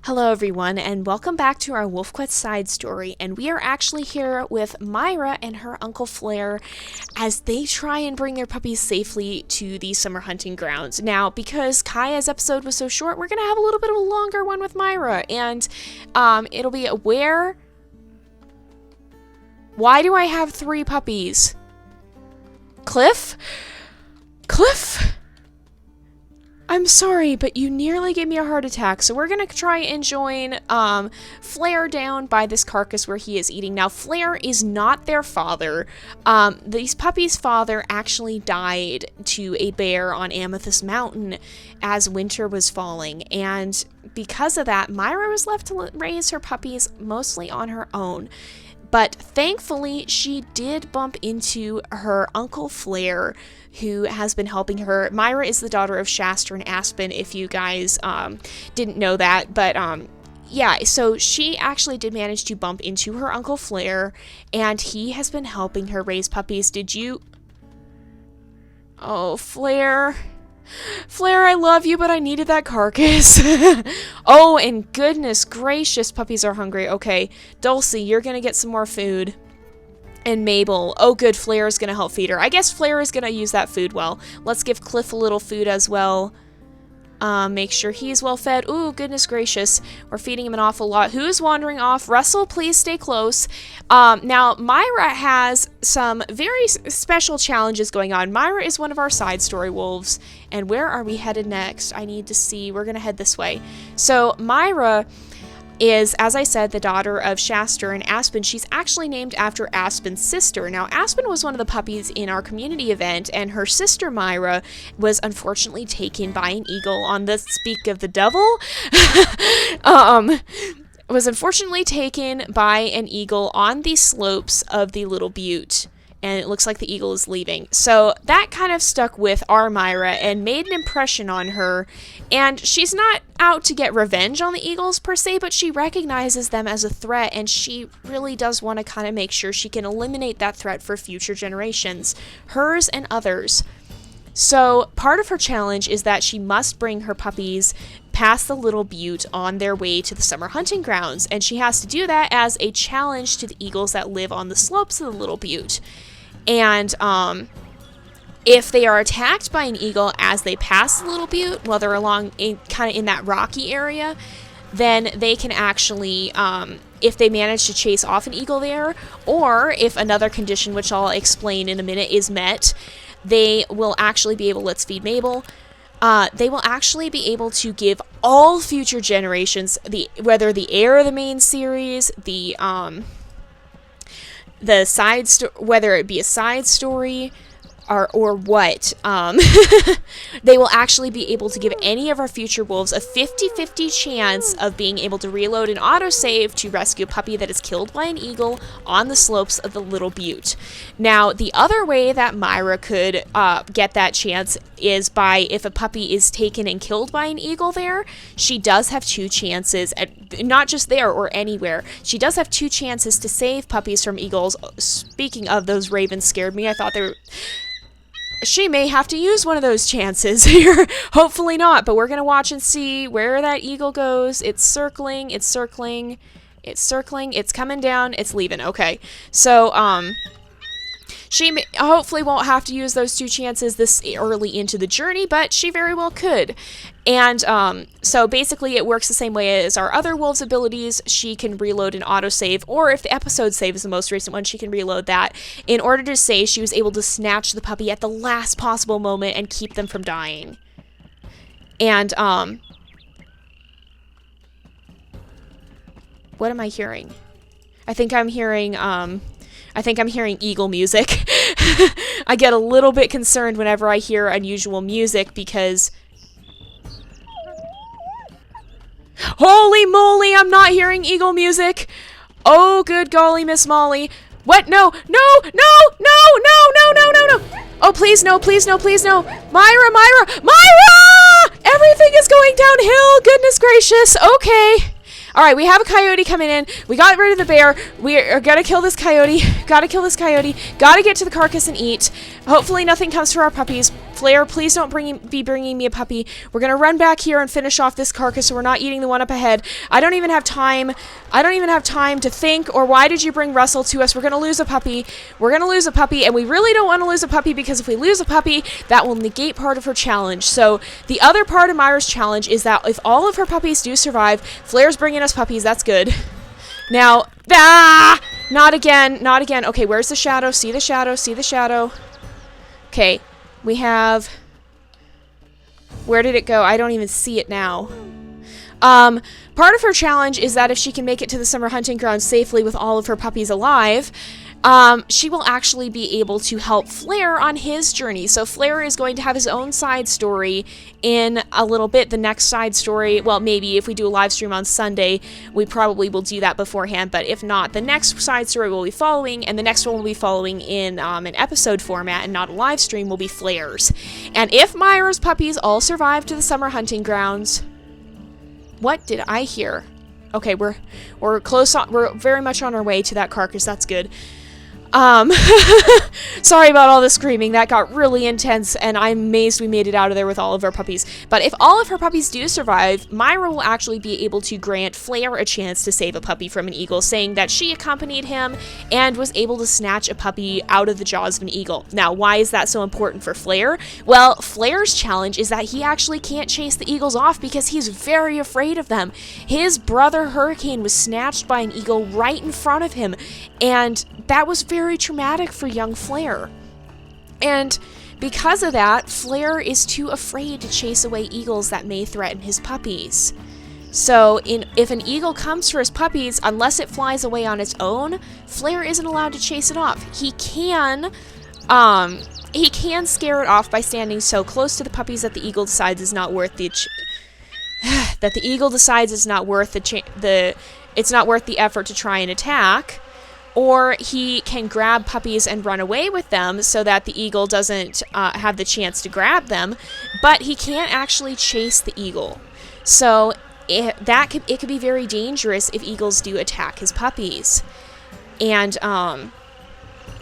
Hello everyone, and welcome back to our WolfQuest side story, and we are actually here with Myra and her Uncle Flare as they try and bring their puppies safely to the summer hunting grounds. Now, because Kaya's episode was so short, we're going to have a little bit of a longer one with Myra, and it'll be why do I have 3 puppies? Cliff? I'm sorry, but you nearly gave me a heart attack, so we're gonna try and join Flare down by this carcass where he is eating. Now, Flare is not their father. These puppies' father actually died to a bear on Amethyst Mountain as winter was falling, and because of that, Myra was left to raise her puppies mostly on her own. But thankfully, she did bump into her Uncle Flare, who has been helping her. Myra is the daughter of Shaster and Aspen, if you guys didn't know that. But yeah, so she actually did manage to bump into her Uncle Flare, and he has been helping her raise puppies. Did you... Oh, Flare... Flare, I love you, but I needed that carcass. Oh, and goodness gracious, puppies are hungry. Okay, Dulcie, you're gonna get some more food. And Mabel, oh good, Flare is gonna help feed her. I guess Flare is gonna use that food well. Let's give Cliff a little food as well. Make sure he's well fed. Ooh, goodness gracious. We're feeding him an awful lot. Who's wandering off? Russell, please stay close. Now, Myra has some very special challenges going on. Myra is one of our side story wolves. And where are we headed next? I need to see. We're going to head this way. So, Myra is, as I said, the daughter of Shaster and Aspen. She's actually named after Aspen's sister. Now, Aspen was one of the puppies in our community event, and her sister Myra was unfortunately taken by an eagle on the speak of the devil. Was unfortunately taken by an eagle on the slopes of the Little Butte. And it looks like the eagle is leaving. So that kind of stuck with our Myra and made an impression on her. And she's not out to get revenge on the eagles per se, but she recognizes them as a threat, and she really does want to kind of make sure she can eliminate that threat for future generations, hers and others. So part of her challenge is that she must bring her puppies past the Little Butte on their way to the summer hunting grounds, and she has to do that as a challenge to the eagles that live on the slopes of the Little Butte. And if they are attacked by an eagle as they pass the Little Butte while they're along kind of in that rocky area, then they can actually, if they manage to chase off an eagle there, or if another condition, which I'll explain in a minute, is met, they will actually be able, let's feed Mabel, they will actually be able to give all future generations, whether the heir of the main series, the side whether it be a side story or what, they will actually be able to give any of our future wolves a 50-50 chance of being able to reload and autosave to rescue a puppy that is killed by an eagle on the slopes of the Little Butte. Now, the other way that Myra could get that chance is by if a puppy is taken and killed by an eagle there, she does have 2 chances, not just there or anywhere. She does have 2 chances to save puppies from eagles. Speaking of, those ravens scared me. I thought they were... She may have to use one of those chances here. Hopefully not, but we're going to watch and see where that eagle goes. It's circling, it's circling, it's circling, it's coming down, it's leaving. Okay, so, she hopefully won't have to use those 2 chances this early into the journey, but she very well could. And so basically it works the same way as our other wolves' abilities. She can reload and autosave, or if the episode save is the most recent one, she can reload that. In order to say she was able to snatch the puppy at the last possible moment and keep them from dying. And what am I hearing? I think I'm hearing eagle music. I get a little bit concerned whenever I hear unusual music because... Holy moly, I'm not hearing eagle music! Oh, good golly, Miss Molly. What? No! No! No! No! No! No! No! No! No! Oh, please no! Please no! Please no! Myra! Myra! Myra! Everything is going downhill! Goodness gracious! Okay. Alright, we have a coyote coming in. We got rid of the bear. We are gonna kill this coyote. Gotta kill this coyote. Gotta get to the carcass and eat. Hopefully nothing comes to our puppies. Flare, please don't be bringing me a puppy. We're going to run back here and finish off this carcass so we're not eating the one up ahead. I don't even have time. I don't even have time to think, or why did you bring Russell to us? We're going to lose a puppy. We're going to lose a puppy, and we really don't want to lose a puppy because if we lose a puppy, that will negate part of her challenge. So the other part of Myra's challenge is that if all of her puppies do survive, Flare's bringing us puppies. That's good. Now, not again, not again. Okay, where's the shadow? See the shadow, see the shadow. Okay, we have... Where did it go? I don't even see it now. Part of her challenge is that if she can make it to the summer hunting ground safely with all of her puppies alive, she will actually be able to help Flare on his journey. So Flare is going to have his own side story in a little bit. The next side story, well, maybe if we do a live stream on Sunday, we probably will do that beforehand. But if not, the next side story will be following, and the next one will be following in an episode format and not a live stream, will be Flare's. And if Myra's puppies all survive to the summer hunting grounds... What did I hear? Okay, we're close on, we're very much on our way to that carcass. That's good. Sorry about all the screaming. That got really intense, and I'm amazed we made it out of there with all of our puppies. But if all of her puppies do survive, Myra will actually be able to grant Flare a chance to save a puppy from an eagle, saying that she accompanied him and was able to snatch a puppy out of the jaws of an eagle. Now, why is that so important for Flare? Well, Flare's challenge is that he actually can't chase the eagles off because he's very afraid of them. His brother Hurricane was snatched by an eagle right in front of him, and that was very traumatic for young Flare. And because of that, Flare is too afraid to chase away eagles that may threaten his puppies. So if an eagle comes for his puppies, unless it flies away on its own, Flare isn't allowed to chase it off. He can scare it off by standing so close to the puppies that the eagle decides is not worth the it's not worth the effort to try and attack. Or he can grab puppies and run away with them so that the eagle doesn't have the chance to grab them, but he can't actually chase the eagle. So it could be very dangerous if eagles do attack his puppies. And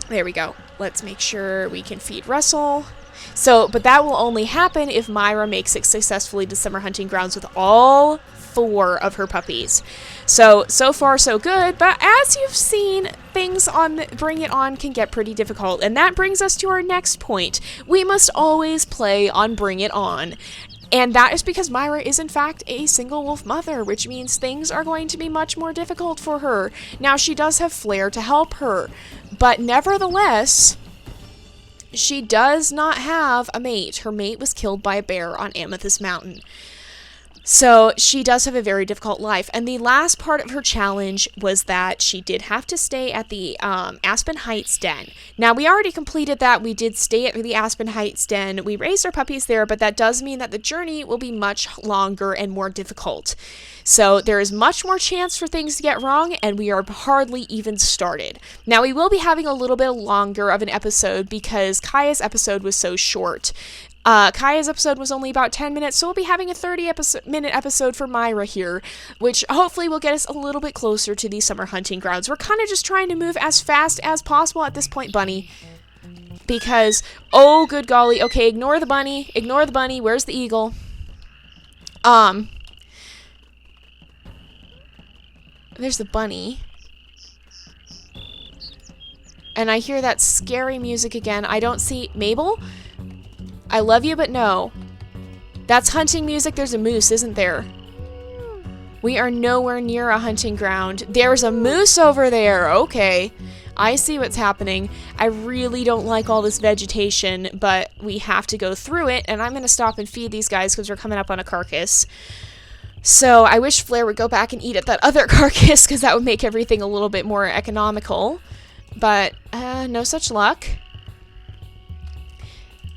there we go. Let's make sure we can feed Russell. So, but that will only happen if Myra makes it successfully to summer hunting grounds with all 4 of her puppies. So far so good, but as you've seen, things on Bring It On can get pretty difficult, and that brings us to our next point. We must always play on Bring It On. And that is because Myra is in fact a single wolf mother, which means things are going to be much more difficult for her. Now, she does have Flare to help her, but nevertheless, she does not have a mate. Her mate was killed by a bear on Amethyst Mountain. So she does have a very difficult life. And the last part of her challenge was that she did have to stay at the Aspen Heights den. Now, we already completed that. We did stay at the Aspen Heights den. We raised our puppies there, but that does mean that the journey will be much longer and more difficult. So there is much more chance for things to get wrong, and we are hardly even started. Now, we will be having a little bit longer of an episode because Kaya's episode was so short. Kaya's episode was only about 10 minutes, so we'll be having a 30-minute episode for Myra here, which hopefully will get us a little bit closer to the summer hunting grounds. We're kind of just trying to move as fast as possible at this point, Bunny. Because, oh, good golly. Okay, ignore the bunny. Ignore the bunny. Where's the eagle? There's the bunny. And I hear that scary music again. I don't see... Mabel? I love you, but no. That's hunting music. There's a moose, isn't there? We are nowhere near a hunting ground. There's a moose over there. Okay. I see what's happening. I really don't like all this vegetation, but we have to go through it, and I'm going to stop and feed these guys because we're coming up on a carcass. So I wish Flare would go back and eat at that other carcass because that would make everything a little bit more economical. But no such luck.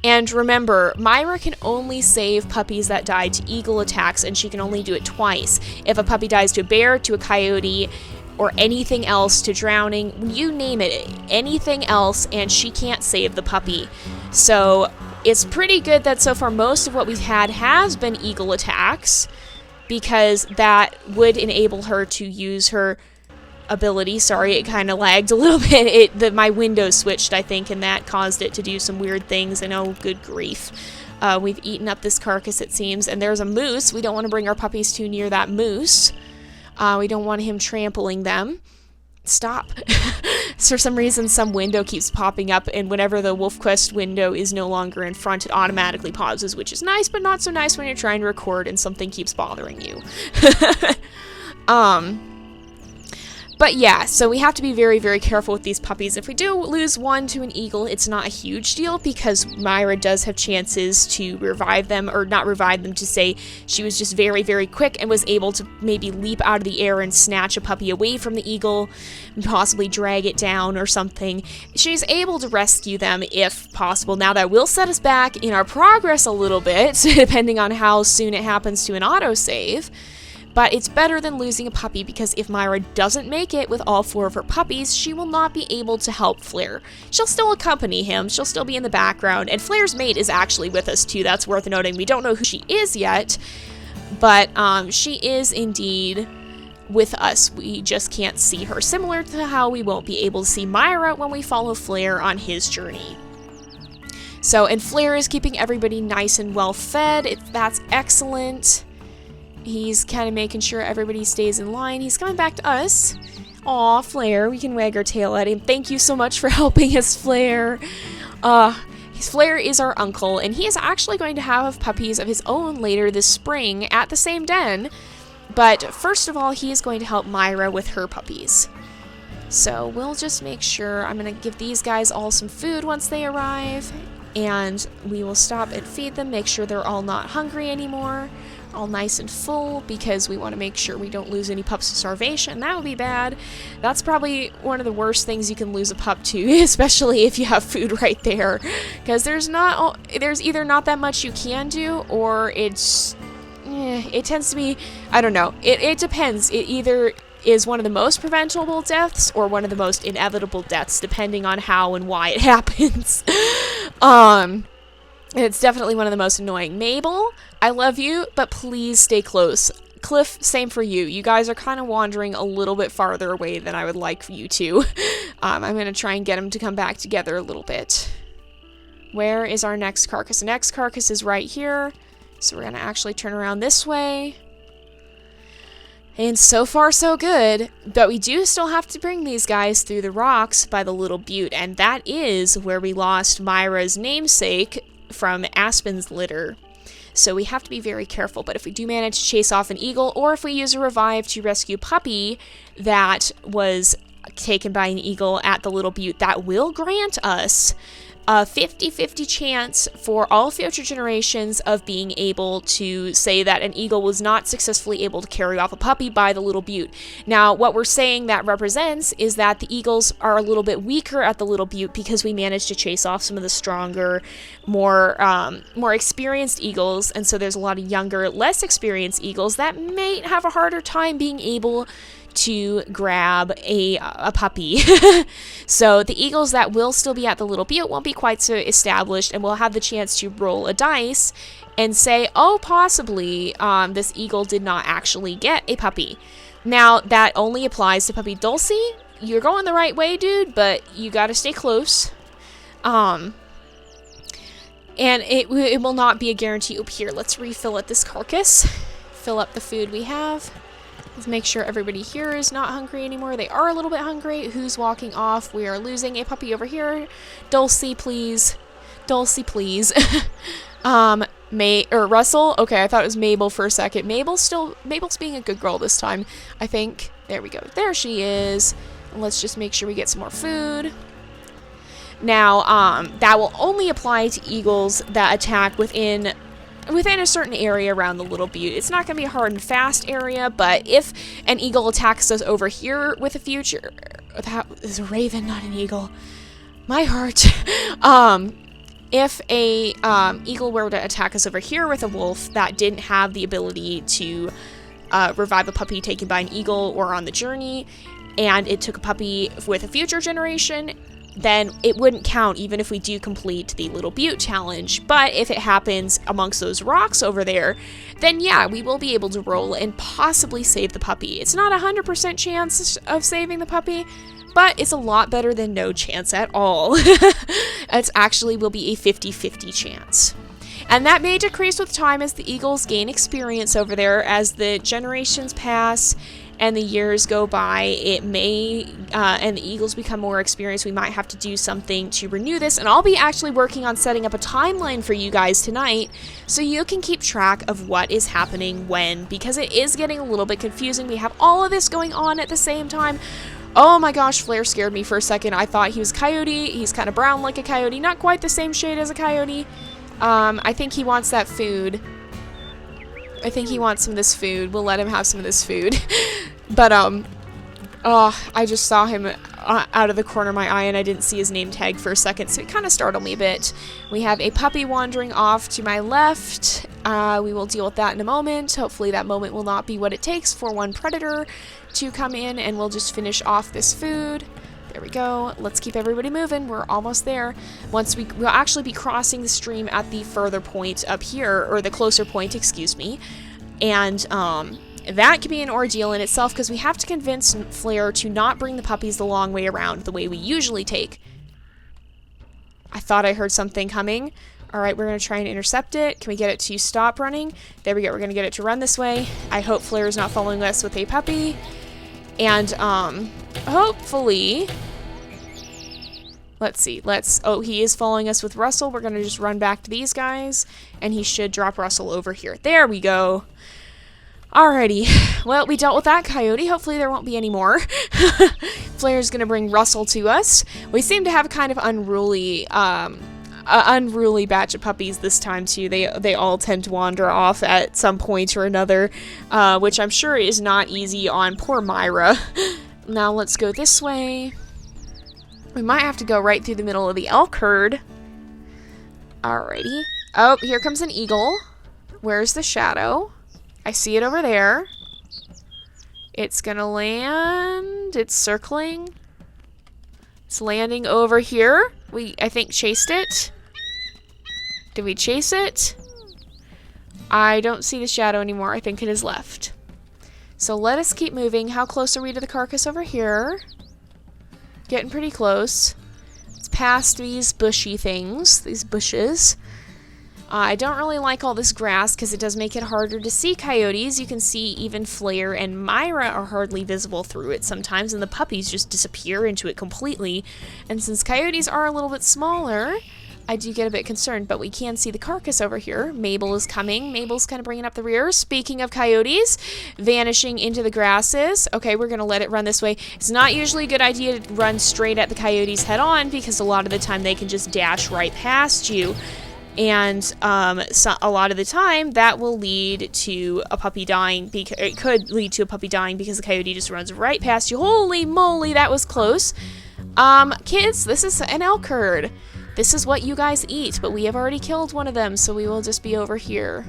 And remember, Myra can only save puppies that died to eagle attacks, and she can only do it twice. If a puppy dies to a bear, to a coyote, or anything else, to drowning, you name it, anything else, and she can't save the puppy. So it's pretty good that so far most of what we've had has been eagle attacks, because that would enable her to use her ability. Sorry, it kind of lagged a little bit. My window switched, I think, and that caused it to do some weird things. And oh, good grief. We've eaten up this carcass, it seems. And there's a moose. We don't want to bring our puppies too near that moose. We don't want him trampling them. Stop. For some reason, some window keeps popping up, and whenever the WolfQuest window is no longer in front, it automatically pauses, which is nice, but not so nice when you're trying to record and something keeps bothering you. But yeah, so we have to be very, very careful with these puppies. If we do lose one to an eagle, it's not a huge deal because Myra does have chances to revive them, or not revive them, to say she was just very, very quick and was able to maybe leap out of the air and snatch a puppy away from the eagle and possibly drag it down or something. She's able to rescue them if possible. Now that will set us back in our progress a little bit, depending on how soon it happens to an autosave. But it's better than losing a puppy, because if Myra doesn't make it with all 4 of her puppies, she will not be able to help Flare. She'll still accompany him, she'll still be in the background, and Flare's mate is actually with us too. That's worth noting. We don't know who she is yet, but she is indeed with us. We just can't see her, similar to how we won't be able to see Myra when we follow Flare on his journey. So, and Flare is keeping everybody nice and well fed. That's excellent. He's kind of making sure everybody stays in line. He's coming back to us. Aw, Flare, we can wag our tail at him. Thank you so much for helping us, Flare. Flare is our uncle, and he is actually going to have puppies of his own later this spring at the same den. But first of all, he is going to help Myra with her puppies. So we'll just make sure. I'm going to give these guys all some food once they arrive, and we will stop and feed them, make sure they're all not hungry anymore. All nice and full, because we want to make sure we don't lose any pups to starvation. That would be bad. That's probably one of the worst things you can lose a pup to, especially if you have food right there, because there's either not that much you can do, or it tends to be, I don't know, it depends. It either is one of the most preventable deaths or one of the most inevitable deaths, depending on how and why it happens. It's definitely one of the most annoying. Mabel, I love you, but please stay close. Cliff, same for you. You guys are kind of wandering a little bit farther away than I would like for you to. I'm going to try and get them to come back together a little bit. Where is our next carcass? The next carcass is right here. So we're going to actually turn around this way. And so far, so good. But we do still have to bring these guys through the rocks by the Little Butte. And that is where we lost Myra's namesake from Aspen's litter. So we have to be very careful. But if we do manage to chase off an eagle, or if we use a revive to rescue a puppy that was taken by an eagle at the Little Butte, that will grant us a 50-50 chance for all future generations of being able to say that an eagle was not successfully able to carry off a puppy by the Little Butte. Now, what we're saying that represents is that the eagles are a little bit weaker at the Little Butte because we managed to chase off some of the stronger, more experienced eagles, and so there's a lot of younger, less experienced eagles that may have a harder time being able to grab a puppy. So the eagles that will still be at the Little Butte won't be quite so established, and we'll have the chance to roll a dice and say, oh, possibly this eagle did not actually get a puppy. Now, that only applies to puppy Dulcie. You're going the right way, dude, but you gotta stay close. And it will not be a guarantee. Up here, let's refill at this carcass. Fill up the food we have. Let's make sure everybody here is not hungry anymore. They are a little bit hungry. Who's walking off? We are losing a puppy over here. Dulcie, please. Dulcie, please. Russell? Okay, I thought it was Mabel for a second. Mabel's being a good girl this time, I think. There we go. There she is. And let's just make sure we get some more food. Now, that will only apply to eagles that attack within a certain area around the Little Butte. It's not going to be a hard and fast area, but if an eagle attacks us over here with a future... That is a raven, not an eagle. My heart. If a eagle were to attack us over here with a wolf that didn't have the ability to revive a puppy taken by an eagle or on the journey, and it took a puppy with a future generation, then it wouldn't count even if we do complete the Little Butte challenge. But if it happens amongst those rocks over there, then yeah, we will be able to roll and possibly save the puppy. It's not a 100% chance of saving the puppy, but it's a lot better than no chance at all. It's actually will be a 50-50 chance. And that may decrease with time as the eagles gain experience over there. As the generations pass and the years go by, it may, and the eagles become more experienced, we might have to do something to renew this. And I'll be actually working on setting up a timeline for you guys tonight so you can keep track of what is happening when, because it is getting a little bit confusing. We have all of this going on at the same time. Oh my gosh, Flare scared me for a second. I thought he was coyote. He's kind of brown like a coyote, not quite the same shade as a coyote. I think he wants that food. I think he wants some of this food. We'll let him have some of this food. But, oh, I just saw him out of the corner of my eye and I didn't see his name tag for a second, so it kind of startled me a bit. We have a puppy wandering off to my left. We will deal with that in a moment. Hopefully that moment will not be what it takes for one predator to come in, and we'll just finish off this food. There we go. Let's keep everybody moving. We're almost there. We'll actually be crossing the stream at the further point up here, or the closer point, excuse me. And that could be an ordeal in itself because we have to convince Flare to not bring the puppies the long way around, the way we usually take. I thought I heard something coming. All right, we're going to try and intercept it. Can we get it to stop running? There we go. We're going to get it to run this way. I hope Flare is not following us with a puppy. And, hopefully, let's see, oh, he is following us with Russell. We're going to just run back to these guys, and he should drop Russell over here. There we go. Alrighty, well, we dealt with that coyote. Hopefully there won't be any more. Flare's going to bring Russell to us. We seem to have kind of unruly batch of puppies this time too. They all tend to wander off at some point or another, which I'm sure is not easy on poor Myra. Now let's go this way. We might have to go right through the middle of the elk herd. Alrighty. Oh, here comes an eagle. Where's the shadow? I see it over there. It's gonna land. It's circling. It's landing over here. We, I think, chased it. Did we chase it? I don't see the shadow anymore. I think it is left. So let us keep moving. How close are we to the carcass over here? Getting pretty close. It's past these bushy things, these bushes. I don't really like all this grass because it does make it harder to see coyotes. You can see even Flare and Myra are hardly visible through it sometimes, and the puppies just disappear into it completely. And since coyotes are a little bit smaller, I do get a bit concerned, but we can see the carcass over here. Mabel is coming. Mabel's kind of bringing up the rear. Speaking of coyotes, vanishing into the grasses. Okay, we're going to let it run this way. It's not usually a good idea to run straight at the coyotes head on because a lot of the time they can just dash right past you. And so a lot of the time that will lead to a puppy dying. It could lead to a puppy dying because the coyote just runs right past you. Holy moly, that was close. Kids, this is an elk herd. This is what you guys eat, but we have already killed one of them, so we will just be over here.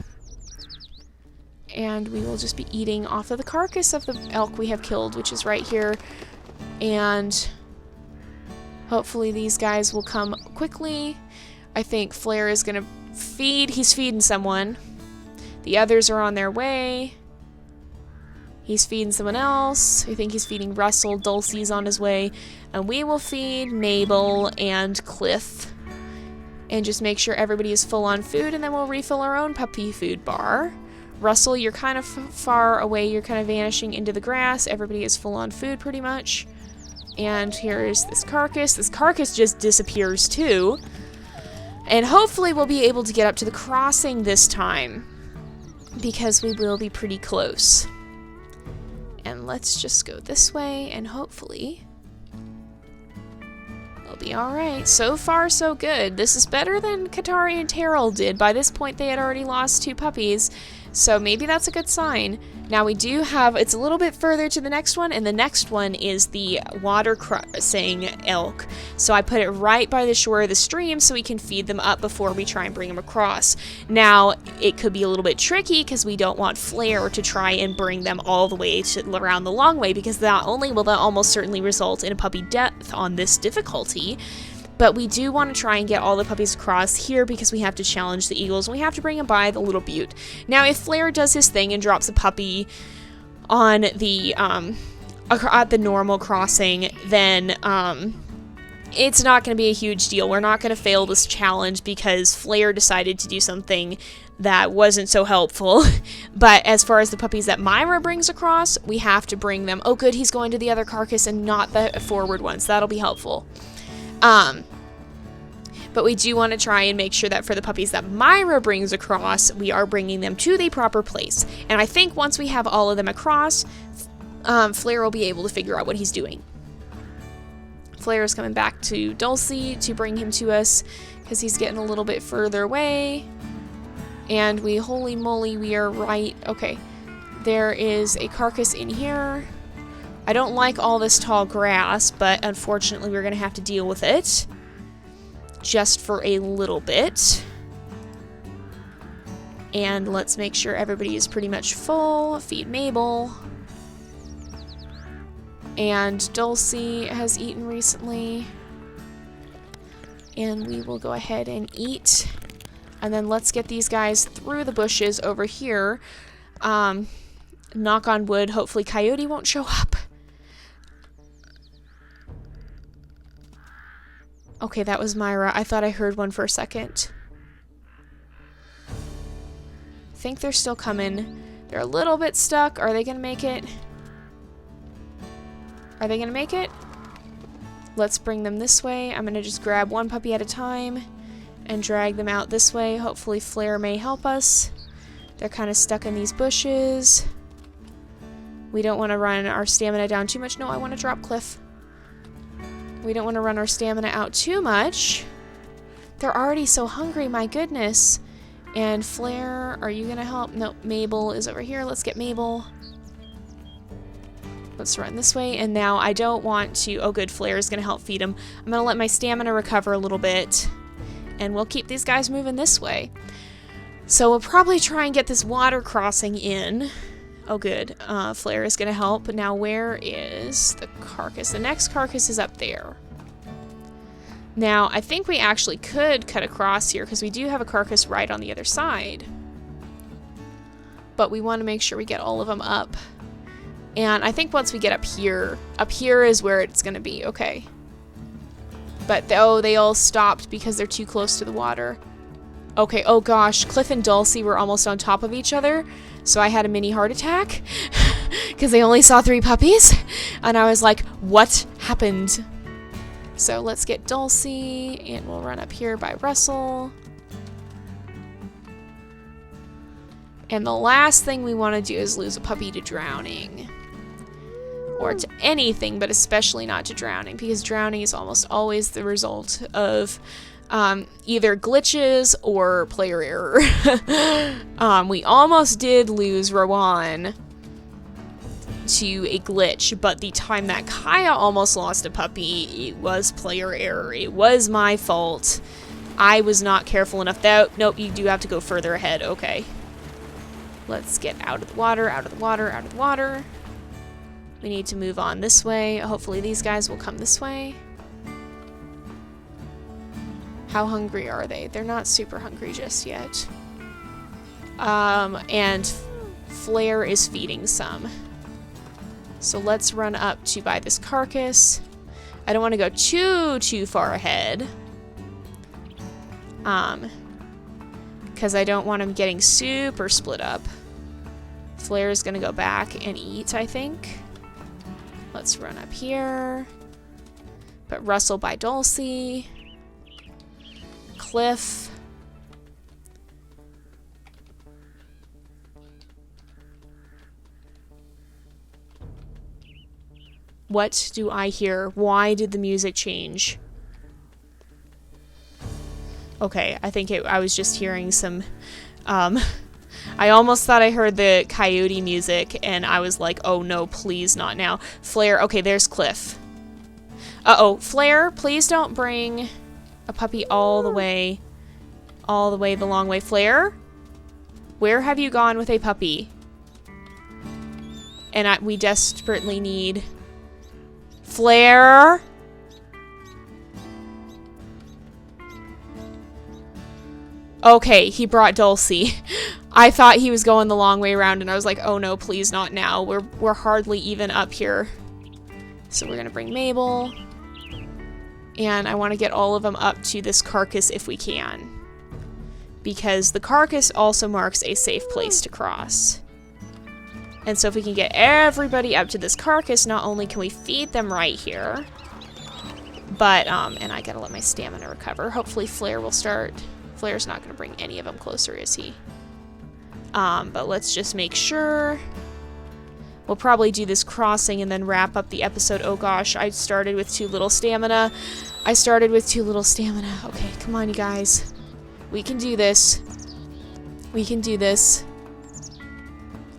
And we will just be eating off of the carcass of the elk we have killed, which is right here. And hopefully these guys will come quickly. I think Flare is going to feed. He's feeding someone. The others are on their way. He's feeding someone else. I think he's feeding Russell. Dulcie's on his way. And we will feed Mabel and Cliff. And just make sure everybody is full on food, and then we'll refill our own puppy food bar. Russell, you're kind of far away. You're kind of vanishing into the grass. Everybody is full on food pretty much. And here is this carcass. This carcass just disappears too. And hopefully we'll be able to get up to the crossing this time, because we will be pretty close. And let's just go this way, and hopefully we'll be alright. So far, so good. This is better than Katari and Terrell did. By this point, they had already lost 2 puppies, so maybe that's a good sign. Now we do have, it's a little bit further to the next one, and the next one is the water crossing elk. So I put it right by the shore of the stream so we can feed them up before we try and bring them across. Now, it could be a little bit tricky because we don't want Flare to try and bring them all the way to around the long way, because not only will that almost certainly result in a puppy death on this difficulty, but we do want to try and get all the puppies across here because we have to challenge the eagles, and we have to bring them by the Little Butte. Now, if Flare does his thing and drops a puppy on the, at the normal crossing, then, it's not going to be a huge deal. We're not going to fail this challenge because Flare decided to do something that wasn't so helpful. But as far as the puppies that Myra brings across, we have to bring them. Oh, good, he's going to the other carcass and not the forward ones. That'll be helpful. But we do want to try and make sure that for the puppies that Myra brings across, we are bringing them to the proper place. And I think once we have all of them across, Flare will be able to figure out what he's doing. Flare is coming back to Dulcie to bring him to us because he's getting a little bit further away. And we, holy moly, we are right. Okay, there is a carcass in here. I don't like all this tall grass, but unfortunately we're going to have to deal with it. Just for a little bit. And let's make sure everybody is pretty much full. Feed Mabel. And Dulcie has eaten recently. And we will go ahead and eat. And then let's get these guys through the bushes over here. Knock on wood, hopefully Coyote won't show up. Okay, that was Myra. I thought I heard one for a second. I think they're still coming. They're a little bit stuck. Are they gonna make it? Are they gonna make it? Let's bring them this way. I'm gonna just grab one puppy at a time and drag them out this way. Hopefully Flare may help us. They're kind of stuck in these bushes. We don't want to run our stamina down too much. No, I want to drop Cliff. We don't want to run our stamina out too much. They're already so hungry, my goodness. And Flare, are you gonna help? No, Mabel is over here. Let's get Mabel. Let's run this way. And now I don't want to... Oh, good, Flare is gonna help feed him. I'm gonna let my stamina recover a little bit. And we'll keep these guys moving this way. So we'll probably try and get this water crossing in. Oh, good. Flare is going to help. Now, where is the carcass? The next carcass is up there. Now, I think we actually could cut across here because we do have a carcass right on the other side. But we want to make sure we get all of them up. And I think once we get up here is where it's going to be. Okay. But, oh, they all stopped because they're too close to the water. Okay, oh gosh, Cliff and Dulcie were almost on top of each other, so I had a mini heart attack because they only saw 3 puppies, and I was like, what happened? So let's get Dulcie, and we'll run up here by Russell. And the last thing we want to do is lose a puppy to drowning. Or to anything, but especially not to drowning, because drowning is almost always the result of either glitches or player error. We almost did lose Rowan to a glitch, but the time that Kaya almost lost a puppy, it was player error. It was my fault. I was not careful enough. Nope, you do have to go further ahead. Okay. Let's get out of the water, out of the water, out of the water. We need to move on this way. Hopefully these guys will come this way. How hungry are they? They're not super hungry just yet. And Flare is feeding some. So let's run up to by this carcass. I don't want to go too far ahead. Because I don't want them getting super split up. Flare is going to go back and eat, I think. Let's run up here. But Russell by Dulcie. Cliff. What do I hear? Why did the music change? Okay, I think I was just hearing some, I I almost thought I heard the coyote music, and I was like, oh no, please not now. Flare, okay, there's Cliff. Uh-oh, Flare, please don't bring a puppy all the way the long way. Flare, where have you gone with a puppy? And we desperately need... Flare? Okay, he brought Dulcie. I thought he was going the long way around, and I was like, oh no, please not now. We're hardly even up here. So we're gonna bring Mabel. And I want to get all of them up to this carcass if we can. Because the carcass also marks a safe place to cross. And so if we can get everybody up to this carcass, not only can we feed them right here, but, and I gotta let my stamina recover. Hopefully Flare will start. Flare's not gonna bring any of them closer, is he? But let's just make sure. We'll probably do this crossing and then wrap up the episode. Oh gosh, I started with too little stamina. Okay, come on, you guys. We can do this. We can do this.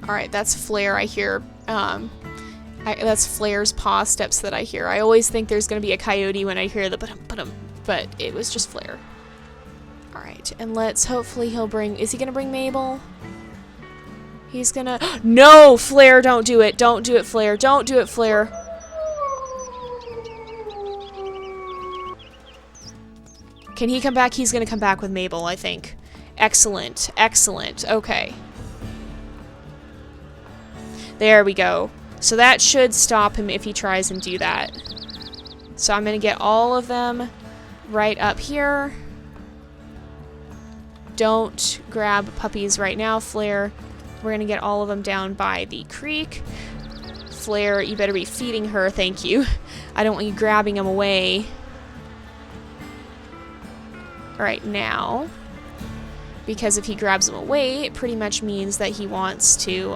Alright, that's Flare, I hear. That's Flare's paw steps that I hear. I always think there's gonna be a coyote when I hear the ba-dum, but it was just Flare. Alright, and hopefully he'll bring, is he gonna bring Mabel? He's gonna, no, Flare, don't do it. Don't do it, Flare. Don't do it, Flare. Can he come back? He's gonna come back with Mabel, I think. Excellent, excellent, okay. There we go. So that should stop him if he tries and do that. So I'm gonna get all of them right up here. Don't grab puppies right now, Flare. We're gonna get all of them down by the creek. Flare, you better be feeding her, thank you. I don't want you grabbing them away. Alright, now, because if he grabs them away, it pretty much means that he wants to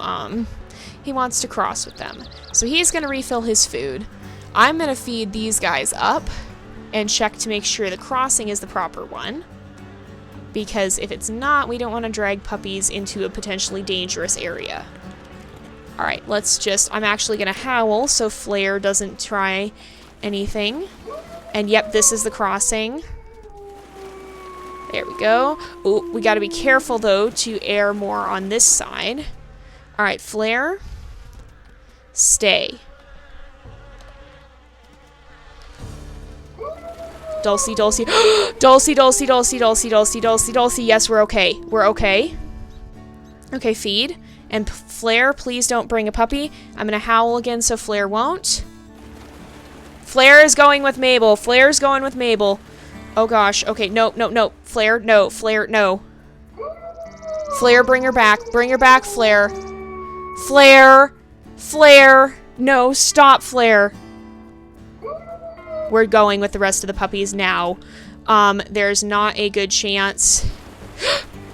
cross with them. So he's gonna refill his food. I'm gonna feed these guys up and check to make sure the crossing is the proper one. Because if it's not, we don't want to drag puppies into a potentially dangerous area. Alright, I'm actually going to howl so Flare doesn't try anything. And yep, this is the crossing. There we go. Ooh, we got to be careful, though, to err more on this side. Alright, Flare. Stay. Dulcie, Dulcie. Dulcie, Dulcie, Dulcie, Dulcie, Dulcie, Dulcie, Dulcie. Yes, we're okay. We're okay. Okay, feed. And Flare, please don't bring a puppy. I'm gonna howl again so Flare won't. Flare is going with Mabel. Flare's going with Mabel. Oh gosh. Okay, no, no, no. Flare, no. Flare, no. Flare, bring her back. Bring her back, Flare. Flare. Flare. No, stop, Flare. We're going with the rest of the puppies now. There's not a good chance.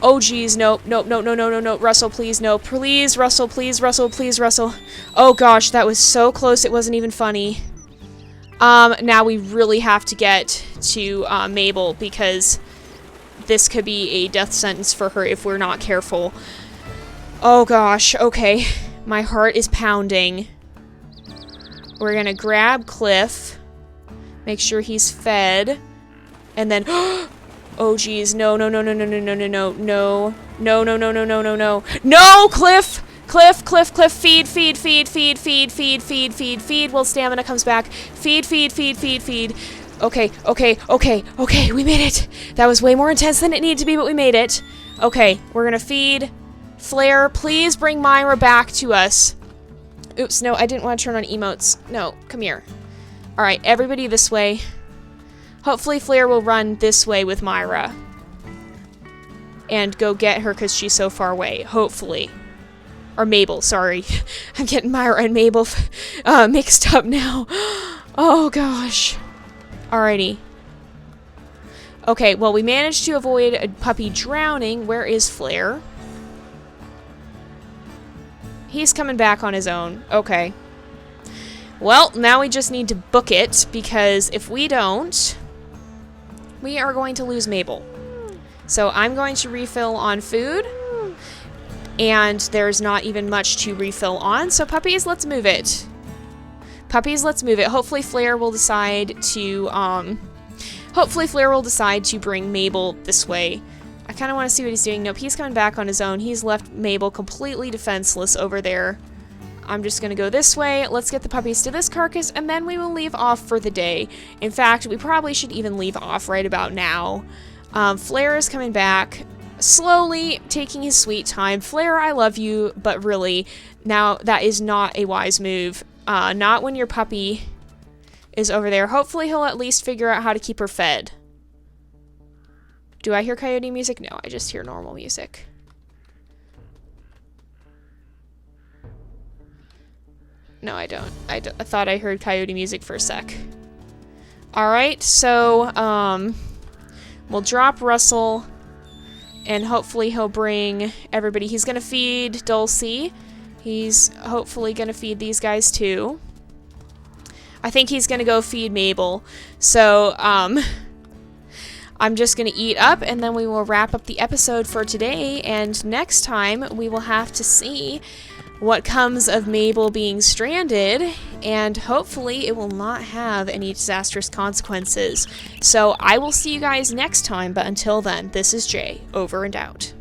Oh, geez, nope, nope, no, no, no, no, no. Russell, please, no. Please, Russell, please, Russell, please, Russell. Oh, gosh, that was so close, it wasn't even funny. Now we really have to get to, Mabel, because this could be a death sentence for her if we're not careful. Oh, gosh, okay. My heart is pounding. We're gonna grab Cliff. Make sure he's fed. And then, oh geez, no, no, no, no, no, no, no, no, no, no, no, no, no, no, no, no, no, no, Cliff, Cliff, Cliff, Cliff, feed, feed, feed, feed, feed, feed, feed, feed, feed, while stamina comes back, feed, feed, feed, feed, feed. Okay, okay, okay, okay, we made it. That was way more intense than it needed to be, but we made it. Okay, we're gonna feed. Flare, please bring Myra back to us. Oops, no, I didn't want to turn on emotes. No, come here. Alright, everybody this way. Hopefully Flare will run this way with Myra. And go get her because she's so far away. Hopefully. Or Mabel, sorry. I'm getting Myra and Mabel mixed up now. Oh gosh. Alrighty. Okay, well we managed to avoid a puppy drowning. Where is Flare? He's coming back on his own. Okay. Well, now we just need to book it, because if we don't, we are going to lose Mabel. So I'm going to refill on food, and there's not even much to refill on. So puppies, let's move it. Puppies, let's move it. Hopefully Flare will decide to bring Mabel this way. I kind of want to see what he's doing. Nope, he's coming back on his own. He's left Mabel completely defenseless over there. I'm just going to go this way. Let's get the puppies to this carcass, and then we will leave off for the day. In fact, we probably should even leave off right about now. Flare is coming back, slowly taking his sweet time. Flare, I love you, but really, now that is not a wise move. Not when your puppy is over there. Hopefully he'll at least figure out how to keep her fed. Do I hear coyote music? No, I just hear normal music. No, I don't. I thought I heard coyote music for a sec. Alright, so, we'll drop Russell, and hopefully he'll bring everybody. He's gonna feed Dulcie. He's hopefully gonna feed these guys too. I think he's gonna go feed Mabel. So, I'm just gonna eat up, and then we will wrap up the episode for today, and next time we will have to see what comes of Mabel being stranded, and hopefully it will not have any disastrous consequences. So I will see you guys next time, but until then, this is Jay, over and out.